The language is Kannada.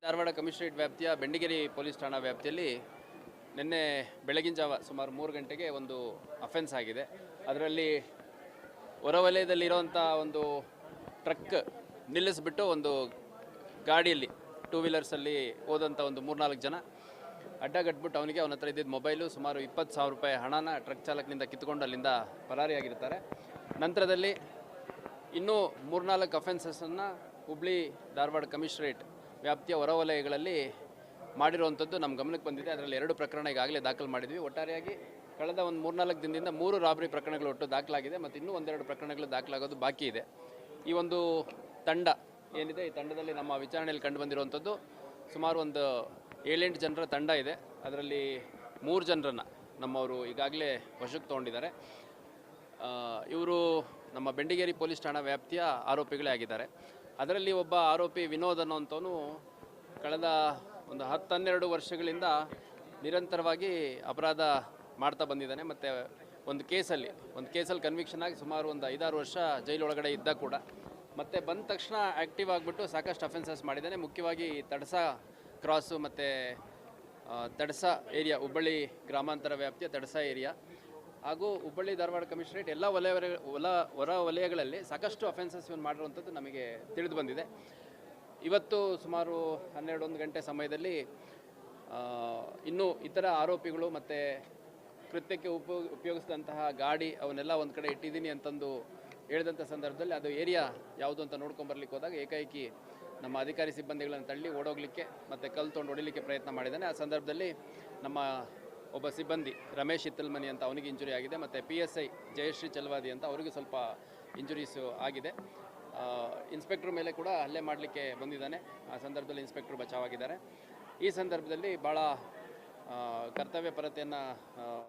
ಧಾರವಾಡ ಕಮಿಷನರೇಟ್ ವ್ಯಾಪ್ತಿಯ ಬೆಂಡಿಗೇರಿ ಪೊಲೀಸ್ ಠಾಣಾ ವ್ಯಾಪ್ತಿಯಲ್ಲಿ ನಿನ್ನೆ ಬೆಳಗಿನ ಜಾವ ಸುಮಾರು 3 ಗಂಟೆಗೆ ಒಂದು ಅಫೆನ್ಸ್ ಆಗಿದೆ. ಅದರಲ್ಲಿ ಹೊರವಲಯದಲ್ಲಿರುವಂಥ ಒಂದು ಟ್ರಕ್ ನಿಲ್ಲಿಸ್ಬಿಟ್ಟು ಒಂದು ಗಾಡಿಯಲ್ಲಿ ಟೂ ವೀಲರ್ಸಲ್ಲಿ ಹೋದಂಥ ಒಂದು 3-4 ಜನ ಅಡ್ಡಗಟ್ಬಿಟ್ಟು ಅವನ ಹತ್ರ ಇದ್ದಿದ್ದ ಮೊಬೈಲು ಸುಮಾರು 20,000 ರೂಪಾಯಿ ಹಣನ ಟ್ರಕ್ ಚಾಲಕನಿಂದ ಕಿತ್ಕೊಂಡು ಅಲ್ಲಿಂದ ಪರಾರಿಯಾಗಿರ್ತಾರೆ. ನಂತರದಲ್ಲಿ ಇನ್ನೂ 3-4 ಅಫೆನ್ಸಸ್ಸನ್ನು ಹುಬ್ಳಿ ಧಾರವಾಡ ಕಮಿಷನರೇಟ್ ವ್ಯಾಪ್ತಿಯ ಹೊರವಲಯಗಳಲ್ಲಿ ಮಾಡಿರುವಂಥದ್ದು ನಮ್ಮ ಗಮನಕ್ಕೆ ಬಂದಿದೆ. ಅದರಲ್ಲಿ 2 ಪ್ರಕರಣ ಈಗಾಗಲೇ ದಾಖಲು ಮಾಡಿದ್ವಿ. ಒಟ್ಟಾರೆಯಾಗಿ ಕಳೆದ ಒಂದು 3-4 ದಿನದಿಂದ 3 ರಾಬರಿ ಪ್ರಕರಣಗಳು ಒಟ್ಟು ದಾಖಲಾಗಿದೆ ಮತ್ತು ಇನ್ನೂ 1-2 ಪ್ರಕರಣಗಳು ದಾಖಲಾಗೋದು ಬಾಕಿ ಇದೆ. ಈ ಒಂದು ತಂಡ ಏನಿದೆ, ಈ ತಂಡದಲ್ಲಿ ನಮ್ಮ ವಿಚಾರಣೆಯಲ್ಲಿ ಕಂಡು ಬಂದಿರುವಂಥದ್ದು ಸುಮಾರು ಒಂದು 7-8 ಜನರ ತಂಡ ಇದೆ. ಅದರಲ್ಲಿ 3 ಜನರನ್ನು ನಮ್ಮವರು ಈಗಾಗಲೇ ವಶಕ್ಕೆ ತೊಗೊಂಡಿದ್ದಾರೆ. ಇವರು ನಮ್ಮ ಬೆಂಡಿಗೇರಿ ಪೊಲೀಸ್ ಠಾಣಾ ವ್ಯಾಪ್ತಿಯ ಆರೋಪಿಗಳೇ ಆಗಿದ್ದಾರೆ. ಅದರಲ್ಲಿ ಒಬ್ಬ ಆರೋಪಿ ವಿನೋದ್ ಅನ್ನೋಂಥವನು ಕಳೆದ ಒಂದು 10-12 ವರ್ಷಗಳಿಂದ ನಿರಂತರವಾಗಿ ಅಪರಾಧ ಮಾಡ್ತಾ ಬಂದಿದ್ದಾನೆ. ಮತ್ತು ಒಂದು ಕೇಸಲ್ಲಿ ಕನ್ವಿಕ್ಷನ್ ಆಗಿ ಸುಮಾರು ಒಂದು 5-6 ವರ್ಷ ಜೈಲೊಳಗಡೆ ಇದ್ದ ಕೂಡ ಮತ್ತು ಬಂದ ತಕ್ಷಣ ಆ್ಯಕ್ಟಿವ್ ಆಗಿಬಿಟ್ಟು ಸಾಕಷ್ಟು ಅಫೆನ್ಸಸ್ ಮಾಡಿದ್ದಾನೆ. ಮುಖ್ಯವಾಗಿ ತಡಸ ಕ್ರಾಸು ಮತ್ತು ತಡಸ ಏರಿಯಾ, ಹುಬ್ಬಳ್ಳಿ ಗ್ರಾಮಾಂತರ ವ್ಯಾಪ್ತಿಯ ತಡಸ ಏರಿಯಾ ಹಾಗೂ ಹುಬ್ಬಳ್ಳಿ ಧಾರವಾಡ ಕಮಿಷನರೇಟ್ ಎಲ್ಲ ಹೊರ ವಲಯಗಳಲ್ಲಿ ಸಾಕಷ್ಟು ಅಫೆನ್ಸಸ್ ಇವನು ಮಾಡಿರುವಂಥದ್ದು ನಮಗೆ ತಿಳಿದು ಬಂದಿದೆ. ಇವತ್ತು ಸುಮಾರು 12-1 ಗಂಟೆ ಸಮಯದಲ್ಲಿ ಇನ್ನೂ ಇತರ ಆರೋಪಿಗಳು ಮತ್ತು ಕೃತ್ಯಕ್ಕೆ ಉಪಯೋಗಿಸಿದಂತಹ ಗಾಡಿ ಅವನ್ನೆಲ್ಲ ಒಂದು ಕಡೆ ಇಟ್ಟಿದ್ದೀನಿ ಅಂತಂದು ಹೇಳಿದಂಥ ಸಂದರ್ಭದಲ್ಲಿ ಅದು ಏರಿಯಾ ಯಾವುದು ಅಂತ ನೋಡ್ಕೊಂಬರ್ಲಿಕ್ಕೆ ಹೋದಾಗ ಏಕಾಏಕಿ ನಮ್ಮ ಅಧಿಕಾರಿ ಸಿಬ್ಬಂದಿಗಳನ್ನು ತಳ್ಳಿ ಓಡೋಗ್ಲಿಕ್ಕೆ ಮತ್ತು ಕಲ್ಲು ತೊಗೊಂಡು ಹೊಡಿಲಿಕ್ಕೆ ಪ್ರಯತ್ನ ಮಾಡಿದ್ದಾನೆ. ಆ ಸಂದರ್ಭದಲ್ಲಿ ನಮ್ಮ ಒಬ್ಬ ಸಿಬ್ಬಂದಿ ರಮೇಶ್ ಇತ್ತಲ್ಮನಿ ಅಂತ ಅವನಿಗೆ ಇಂಜುರಿ ಆಗಿದೆ ಮತ್ತು PSI ಜಯಶ್ರೀ ಚಲವಾದಿ ಅಂತ ಅವರಿಗೆ ಸ್ವಲ್ಪ ಇಂಜುರೀಸು ಆಗಿದೆ. ಇನ್ಸ್ಪೆಕ್ಟ್ರ್ ಮೇಲೆ ಕೂಡ ಹಲ್ಲೆ ಮಾಡಲಿಕ್ಕೆ ಬಂದಿದ್ದಾನೆ. ಆ ಸಂದರ್ಭದಲ್ಲಿ ಇನ್ಸ್ಪೆಕ್ಟ್ರ್ ಬಚಾವಾಗಿದ್ದಾರೆ. ಈ ಸಂದರ್ಭದಲ್ಲಿ ಭಾಳ ಕರ್ತವ್ಯ ಪರತೆಯನ್ನು